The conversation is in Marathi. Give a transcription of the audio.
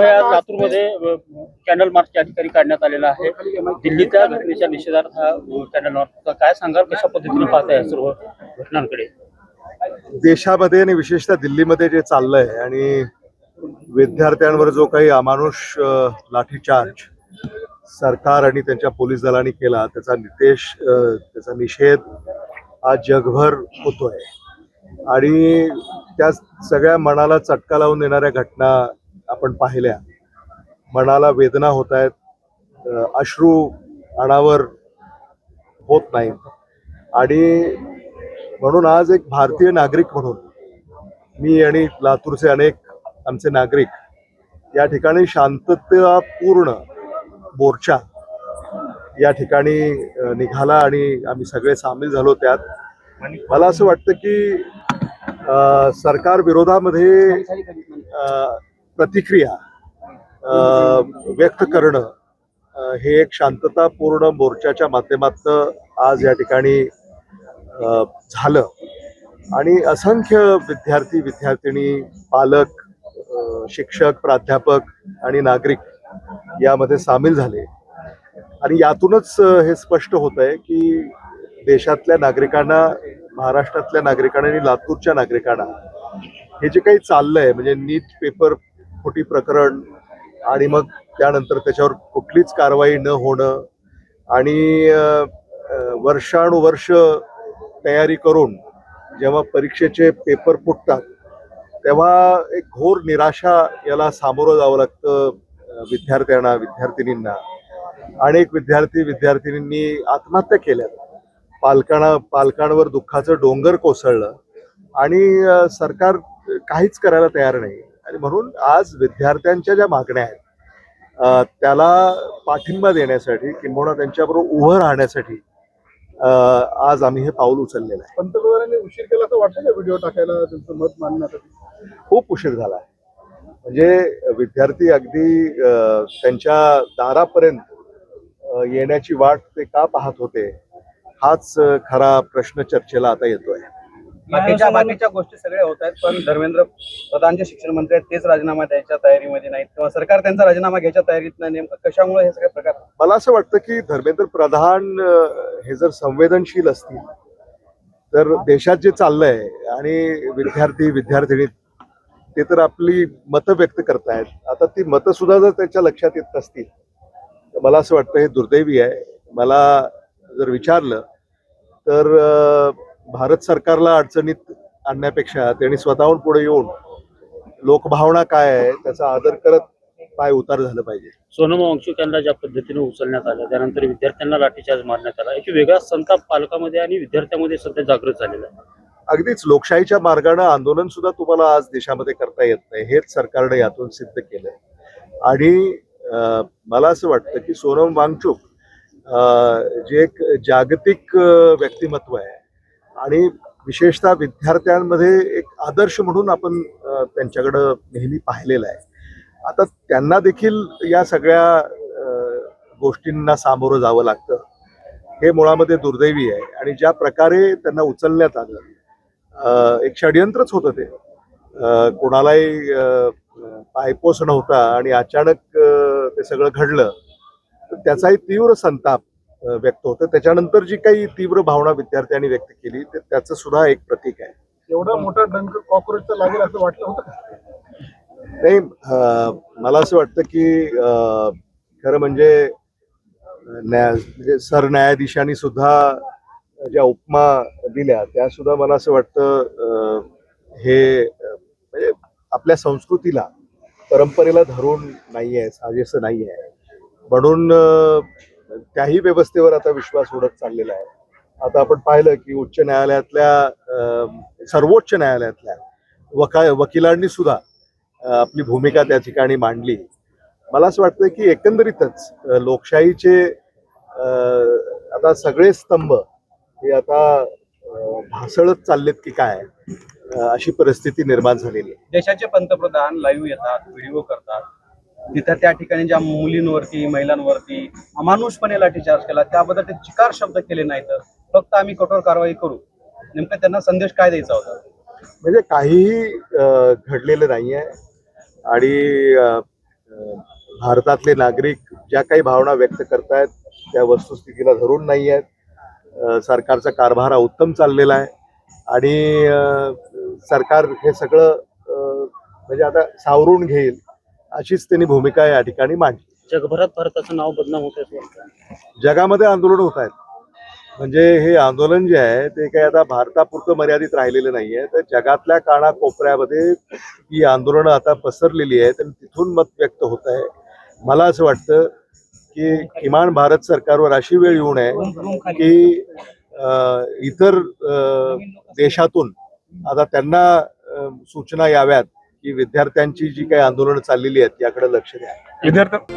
भैया, लातूरमध्ये कॅन्डल मार्च त्या ठिकाणी काढण्यात आलेला आहे. दिल्लीच्या घटनेच्या निषेधार्थ हा कॅन्डल मार्च. काय सांगाल, कशा पद्धतीने पाहताय या सर्व घटनांकडे? देशामध्ये आणि विशेषतः दिल्लीमध्ये जे चाललंय आणि विद्यार्थ्यांवर जो काही अमानुष लाठीचार्ज सरकार आणि त्यांच्या पोलीस दलांनी केला, त्याचा निषेध आज जगभर होतोय आणि त्या सगळ्या मनाला चटका लावून देणाऱ्या घटना आपण पाहिल्या. मनाला वेदना होत आहेत, अश्रू अनावर होत नाहीत आणि म्हणून आज एक भारतीय नागरिक म्हणून मी आणि लातूरचे अनेक आमचे नागरिक या ठिकाणी शांततापूर्ण मोर्चा या ठिकाणी निघाला आणि आम्ही सगळे सामील झालो त्यात. मला असं वाटतं की सरकार विरोधामध्ये प्रतिक्रिया व्यक्त करणं हे एक शांततापूर्ण मोर्चाच्या माध्यमातून आज या ठिकाणी झालं आणि असंख्य विद्यार्थी विद्यार्थिनी, पालक, शिक्षक, प्राध्यापक आणि नागरिक यामध्ये सामील झाले आणि यातूनच हे स्पष्ट होत आहे की देशातल्या नागरिकांना, महाराष्ट्रातल्या नागरिकांना आणि लातूरच्या नागरिकांना हे जे काही चाललंय, म्हणजे नीट पेपर खोटी प्रकरण आणि मग त्यानंतर त्याच्यावर कुठलीच कारवाई न होणं आणि वर्षानुवर्ष तयारी करून जेव्हा परीक्षेचे पेपर फुटतात तेव्हा एक घोर निराशा याला सामोरं जावं लागतं विद्यार्थ्यांना, विद्यार्थिनींना. अनेक विद्यार्थी विद्यार्थिनींनी आत्महत्या केल्या, पालकांवर दुःखाचं डोंगर कोसळलं आणि सरकार काहीच करायला तयार नाही. आणि म्हणून आज विद्यार्थ्यांच्या ज्या मागण्या आहेत त्याला पाठिंबा देण्यासाठी, किंबहुना त्यांच्याबरोबर उभं राहण्यासाठी आज आम्ही हे पाऊल उचललेलं आहे. पंतप्रधानांनी उशीर केला असं वाटतं का व्हिडिओ टाकायला, त्यांचं मत मांडण्यासाठी? खूप उशीर झाला आहे. म्हणजे विद्यार्थी अगदी त्यांच्या दारापर्यंत येण्याची वाट ते का पाहत होते, हाच खरा प्रश्न चर्चेला आता येतोय. बाकीच्या गोष्टी सगळ्या होत आहेत, पण धर्मेंद्र प्रधान जे शिक्षण मंत्री आहेत तेच राजीनामा द्यायच्या तयारीमध्ये नाहीत किंवा सरकार त्यांचा राजीनामा घ्यायच्या तयारीत नाही. नेमकं कशामुळे हे सगळे प्रकार? मला असं वाटतं की धर्मेंद्र प्रधान हे जर संवेदनशील असतील तर देशात जे चाललंय आणि विद्यार्थी विद्यार्थिनी ते तर आपली मतं व्यक्त करतायत, आता ती मतं सुद्धा जर त्याच्या लक्षात येत नसतील तर मला असं वाटतं हे दुर्दैवी आहे. मला जर विचारलं तर भारत सरकारला अडचणीत आणण्यापेक्षा त्यांनी स्वतःहून पुढे येऊन लोकभावना काय आहे त्याचा आदर करत पाय उतार झालं पाहिजे. सोनम वांगचुक यांना ज्या पद्धतीने उचलण्यात आलं, त्यानंतर विद्यार्थ्यांना लाठीचार्ज मारण्यात आला, याची वेगळा संताप पालकांमध्ये आणि विद्यार्थ्यांमध्ये सध्या जागृत झालेला आहे. अगदीच लोकशाहीच्या मार्गाने आंदोलन सुद्धा तुम्हाला आज देशामध्ये करता येत नाही, हेच सरकारने यातून सिद्ध केलंय. आणि मला असं वाटतं की सोनम वांगचुक जे एक जागतिक व्यक्तिमत्व आहे आणि विशेषतः विद्यार्थ्यांमध्ये एक आदर्श म्हणून आपण त्यांच्याकडं नेहमी पाहिलेलं आहे. आता त्यांना देखील या सगळ्या गोष्टींना सामोरं जावं लागतं, हे मुळामध्ये दुर्दैवी आहे. आणि ज्या प्रकारे त्यांना उचलण्यात आलं एक षडयंत्रच होतं ते. कोणालाही पायपोस नव्हता आणि अचानक ते सगळं घडलं तर त्याचाही तीव्र संताप व्यक्त होतं. त्याच्यानंतर जी काही तीव्र भावना विद्यार्थ्यांनी व्यक्त केली ते त्याचं सुद्धा एक प्रतीक आहे. एवढा मोठा डंक कॉक्रोचचा लागेल असं वाटलं होतं का? नाही, मला असं वाटतं की खरं म्हणजे सरन्यायाधीशांनी सुद्धा ज्या उपमा दिल्या त्या सुद्धा मला असं वाटतं हे म्हणजे आपल्या संस्कृतीला, परंपरेला धरून नाहीये, साजेसं नाहीये. म्हणून त्याही व्यवस्थेवर आता विश्वास उडत चाललेला आहे. आता आपण पाहिलं की उच्च न्यायालयातल्या, सर्वोच्च न्यायालयातल्या वकिलांनी सुद्धा आपली भूमिका त्या ठिकाणी मांडली. मला असं वाटतं की एकंदरीतच लोकशाहीचे आता सगळे स्तंभ हे आता ढासळत चाललेत की काय, अशी परिस्थिती निर्माण झालेली आहे. देशाचे पंतप्रधान लाईव्ह येतात, व्हिडिओ करतात, तिथं त्या ठिकाणी ज्या मुलींवरती, महिलांवरती अमानुषपणे लाठीचार्ज केला त्याबद्दल ते चिकार शब्द केले नाही, तर फक्त आम्ही कठोर कारवाई करू. नेमकं त्यांना संदेश काय द्यायचा होता? म्हणजे काहीही घडलेलं नाहीये आणि भारतातले नागरिक ज्या काही भावना व्यक्त करतायत त्या वस्तुस्थितीला धरून नाही आहेत. सरकारचा कारभार हा उत्तम चाललेला आहे आणि सरकार हे सगळं म्हणजे आता सावरून घेईल अशीच त्यांनी भूमिका या ठिकाणी मांडली. जगभरात भारताचं नाव बदनाम होत आहे. जगामध्ये आंदोलन होत आहेत. म्हणजे हे आंदोलन जे आहे ते काही आता भारतापुरतं मर्यादित राहिलेलं नाही आहे, तर जगातल्या कानाकोपऱ्यामध्ये ही आंदोलनं आता पसरलेली आहेत आणि तिथून मत व्यक्त होत आहे. मला असं वाटतं की किमान भारत सरकारवर अशी वेळ येऊ नये की इतर देशातून आता त्यांना सूचना याव्यात की विद्यार्थ्यांची जी काही आंदोलनं चाललेली आहेत याकडे लक्ष द्या. विद्यार्थी